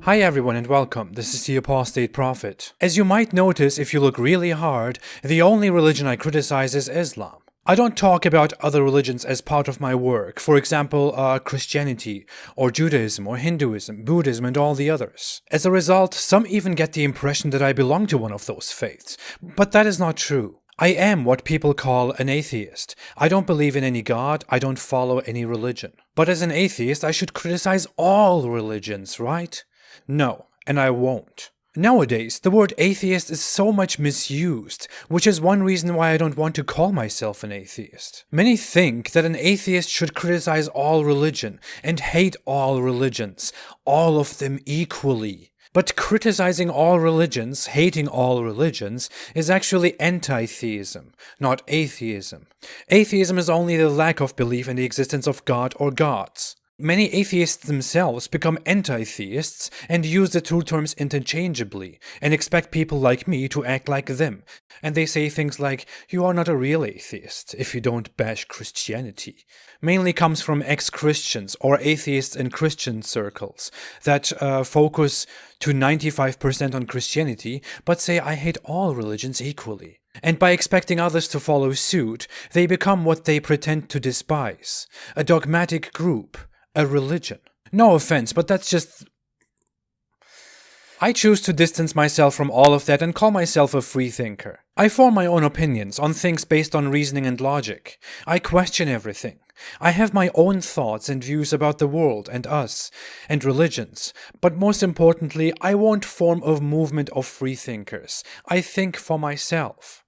Hi everyone and welcome, this is the Apostate Prophet. As you might notice if you look really hard, the only religion I criticize is Islam. I don't talk about other religions as part of my work, for example, Christianity, or Judaism, or Hinduism, Buddhism, and all the others. As a result, some even get the impression that I belong to one of those faiths, but that is not true. I am what people call an atheist. I don't believe in any god, I don't follow any religion. But as an atheist, I should criticize all religions, right? No, and I won't. Nowadays, the word atheist is so much misused, which is one reason why I don't want to call myself an atheist. Many think that an atheist should criticize all religion and hate all religions, all of them equally. But criticizing all religions, hating all religions, is actually anti-theism, not atheism. Atheism is only the lack of belief in the existence of God or gods. Many atheists themselves become anti-theists and use the two terms interchangeably and expect people like me to act like them. And they say things like, "You are not a real atheist if you don't bash Christianity." Mainly comes from ex-Christians or atheists in Christian circles that focus to 95% on Christianity but say I hate all religions equally. And by expecting others to follow suit, they become what they pretend to despise, a dogmatic group. A religion. No offense, but that's just... I choose to distance myself from all of that and call myself a free thinker. I form my own opinions on things based on reasoning and logic. I question everything. I have my own thoughts and views about the world and us and religions, but most importantly, I won't form a movement of free thinkers. I think for myself.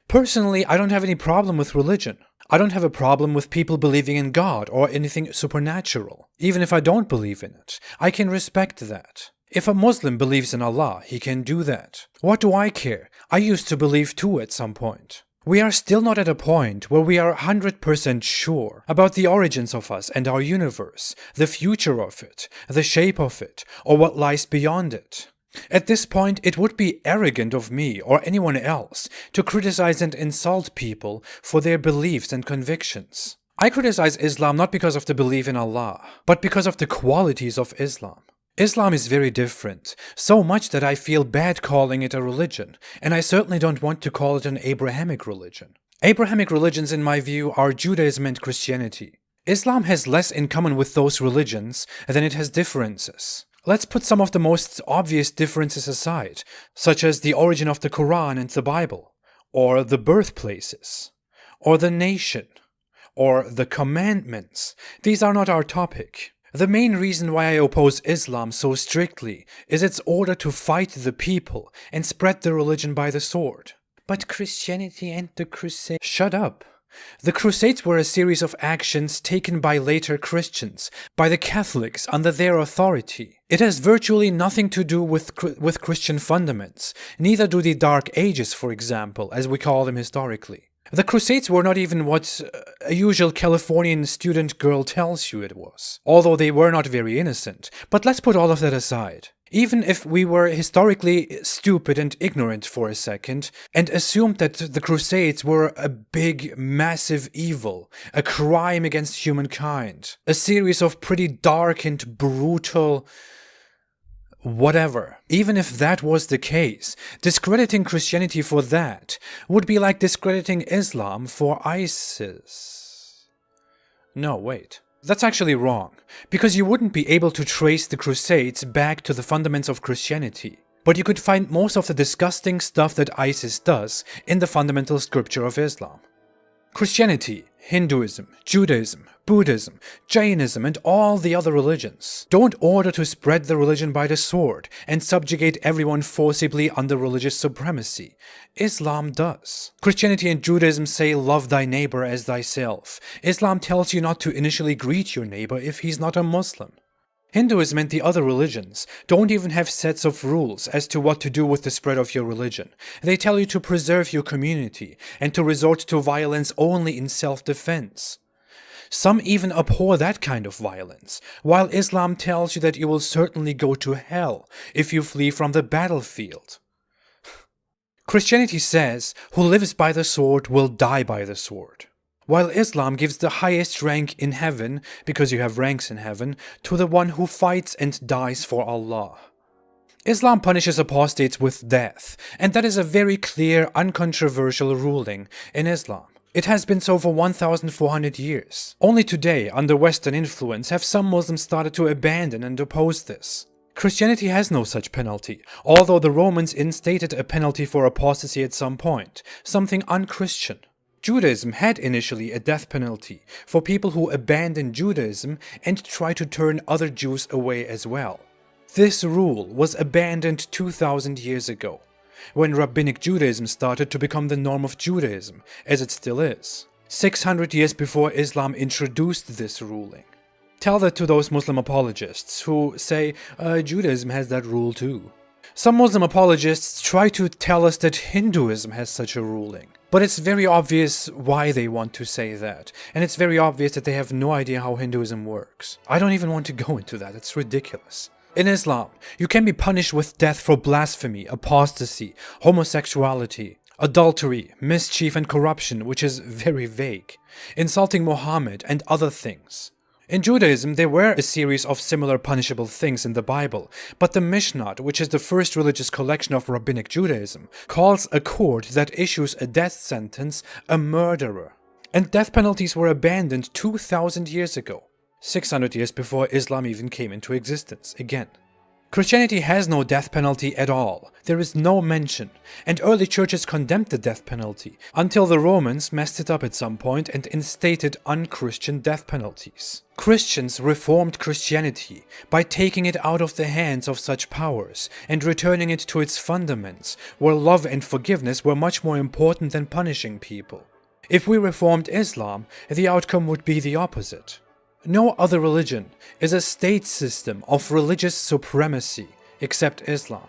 Personally, I don't have any problem with religion. I don't have a problem with people believing in God or anything supernatural. Even if I don't believe in it, I can respect that. If a Muslim believes in Allah, he can do that. What do I care? I used to believe too at some point. We are still not at a point where we are 100% sure about the origins of us and our universe, the future of it, the shape of it, or what lies beyond it. At this point, it would be arrogant of me or anyone else to criticize and insult people for their beliefs and convictions. I criticize Islam not because of the belief in Allah, but because of the qualities of Islam. Islam is very different, so much that I feel bad calling it a religion, and I certainly don't want to call it an Abrahamic religion. Abrahamic religions, in my view, are Judaism and Christianity. Islam has less in common with those religions than it has differences. Let's put some of the most obvious differences aside, such as the origin of the Quran and the Bible, or the birthplaces, or the nation, or the commandments. These are not our topic. The main reason why I oppose Islam so strictly is its order to fight the people and spread the religion by the sword. But Christianity and the Crusades... Shut up. The Crusades were a series of actions taken by later Christians, by the Catholics under their authority. It has virtually nothing to do with Christian fundaments, neither do the Dark Ages, for example, as we call them historically. The Crusades were not even what a usual Californian student girl tells you it was, although they were not very innocent. But let's put all of that aside. Even if we were historically stupid and ignorant for a second, and assumed that the Crusades were a big, massive evil, a crime against humankind, a series of pretty dark and brutal... whatever. Even if that was the case, discrediting Christianity for that would be like discrediting Islam for ISIS. No, wait. That's actually wrong, because you wouldn't be able to trace the Crusades back to the fundaments of Christianity. But you could find most of the disgusting stuff that ISIS does in the fundamental scripture of Islam. Christianity, Hinduism, Judaism, Buddhism, Jainism, and all the other religions don't order to spread the religion by the sword and subjugate everyone forcibly under religious supremacy. Islam does. Christianity and Judaism say love thy neighbor as thyself. Islam tells you not to initially greet your neighbor if he's not a Muslim. Hinduism and the other religions don't even have sets of rules as to what to do with the spread of your religion. They tell you to preserve your community and to resort to violence only in self-defense. Some even abhor that kind of violence, while Islam tells you that you will certainly go to hell if you flee from the battlefield. Christianity says, "Who lives by the sword will die by the sword." while Islam gives the highest rank in heaven, because you have ranks in heaven, to the one who fights and dies for Allah. Islam punishes apostates with death, and that is a very clear, uncontroversial ruling in Islam. It has been so for 1,400 years. Only today, under Western influence, have some Muslims started to abandon and oppose this. Christianity has no such penalty, although the Romans instated a penalty for apostasy at some point, something unchristian. Judaism had initially a death penalty for people who abandoned Judaism and try to turn other Jews away as well. This rule was abandoned 2,000 years ago, when Rabbinic Judaism started to become the norm of Judaism, as it still is. 600 years before Islam introduced this ruling. Tell that to those Muslim apologists who say, Judaism has that rule too. Some Muslim apologists try to tell us that Hinduism has such a ruling. But it's very obvious why they want to say that, and it's very obvious that they have no idea how Hinduism works. I don't even want to go into that, it's ridiculous. In Islam, you can be punished with death for blasphemy, apostasy, homosexuality, adultery, mischief and corruption, which is very vague, insulting Muhammad and other things. In Judaism, there were a series of similar punishable things in the Bible, but the Mishnah, which is the first religious collection of Rabbinic Judaism, calls a court that issues a death sentence a murderer. And death penalties were abandoned 2,000 years ago, 600 years before Islam even came into existence again. Christianity has no death penalty at all. There is no mention, and early churches condemned the death penalty, until the Romans messed it up at some point and instated unchristian death penalties. Christians reformed Christianity by taking it out of the hands of such powers and returning it to its fundaments, where love and forgiveness were much more important than punishing people. If we reformed Islam, the outcome would be the opposite. No other religion is a state system of religious supremacy except Islam.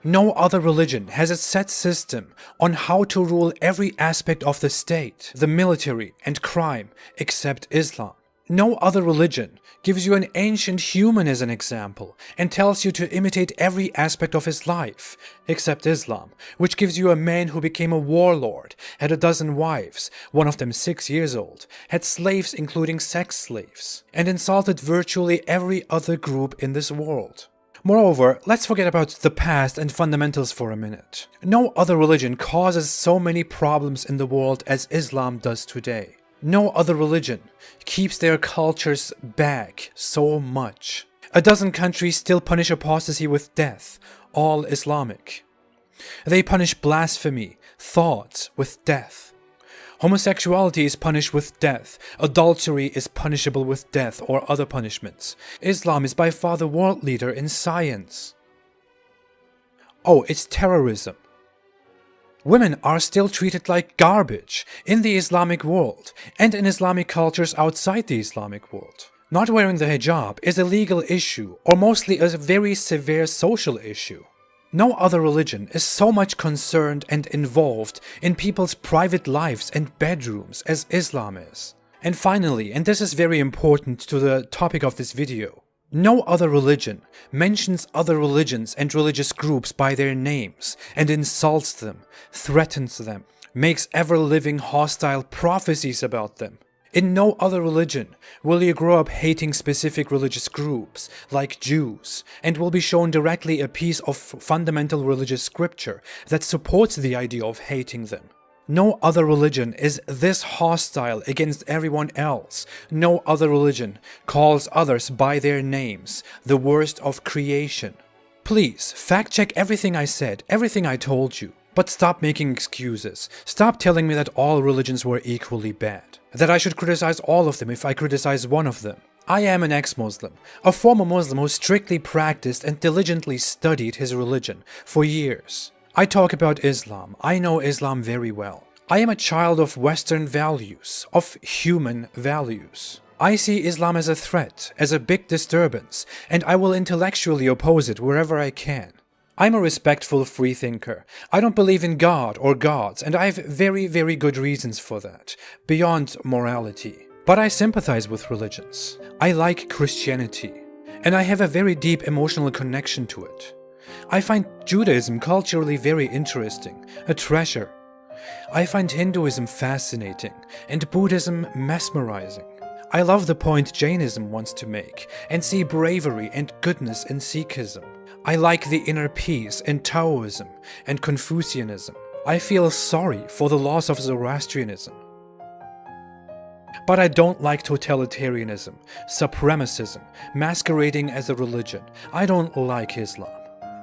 No other religion has a set system on how to rule every aspect of the state, the military, and crime except Islam. No other religion gives you an ancient human as an example and tells you to imitate every aspect of his life, except Islam, which gives you a man who became a warlord, had a dozen wives, one of them 6 years old, had slaves including sex slaves, and insulted virtually every other group in this world. Moreover, let's forget about the past and fundamentals for a minute. No other religion causes so many problems in the world as Islam does today. No other religion keeps their cultures back so much. A dozen countries still punish apostasy with death, all Islamic. They punish blasphemy, thoughts with death. Homosexuality is punished with death. Adultery is punishable with death or other punishments. Islam is by far the world leader in science. Oh, it's terrorism. Women are still treated like garbage in the Islamic world and in Islamic cultures outside the Islamic world. Not wearing the hijab is a legal issue or mostly a very severe social issue. No other religion is so much concerned and involved in people's private lives and bedrooms as Islam is. And finally, and this is very important to the topic of this video, no other religion mentions other religions and religious groups by their names and insults them, threatens them, makes ever-living hostile prophecies about them. In no other religion will you grow up hating specific religious groups, like Jews, and will be shown directly a piece of fundamental religious scripture that supports the idea of hating them. No other religion is this hostile against everyone else. No other religion calls others by their names, the worst of creation. Please, fact-check everything I said, everything I told you. But stop making excuses. Stop telling me that all religions were equally bad. That I should criticize all of them if I criticize one of them. I am an ex-Muslim, a former Muslim who strictly practiced and diligently studied his religion for years. I talk about Islam. I know Islam very well. I am a child of Western values, of human values. I see Islam as a threat, as a big disturbance, and I will intellectually oppose it wherever I can. I'm a respectful freethinker. I don't believe in God or gods, and I have very, very good reasons for that, beyond morality. But I sympathize with religions. I like Christianity, and I have a very deep emotional connection to it. I find Judaism culturally very interesting, a treasure. I find Hinduism fascinating, and Buddhism mesmerizing. I love the point Jainism wants to make, and see bravery and goodness in Sikhism. I like the inner peace in Taoism and Confucianism. I feel sorry for the loss of Zoroastrianism. But I don't like totalitarianism, supremacism, masquerading as a religion. I don't like Islam.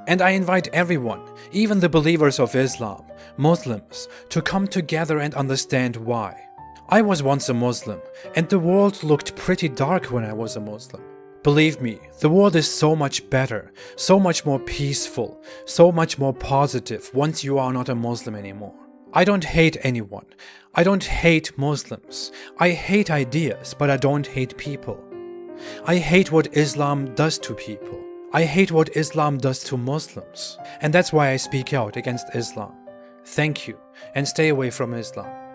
And I invite everyone, even the believers of Islam, Muslims, to come together and understand why. I was once a Muslim, and the world looked pretty dark when I was a Muslim. Believe me, the world is so much better, so much more peaceful, so much more positive once you are not a Muslim anymore. I don't hate anyone. I don't hate Muslims. I hate ideas, but I don't hate people. I hate what Islam does to people. I hate what Islam does to Muslims. And that's why I speak out against Islam. Thank you, and stay away from Islam.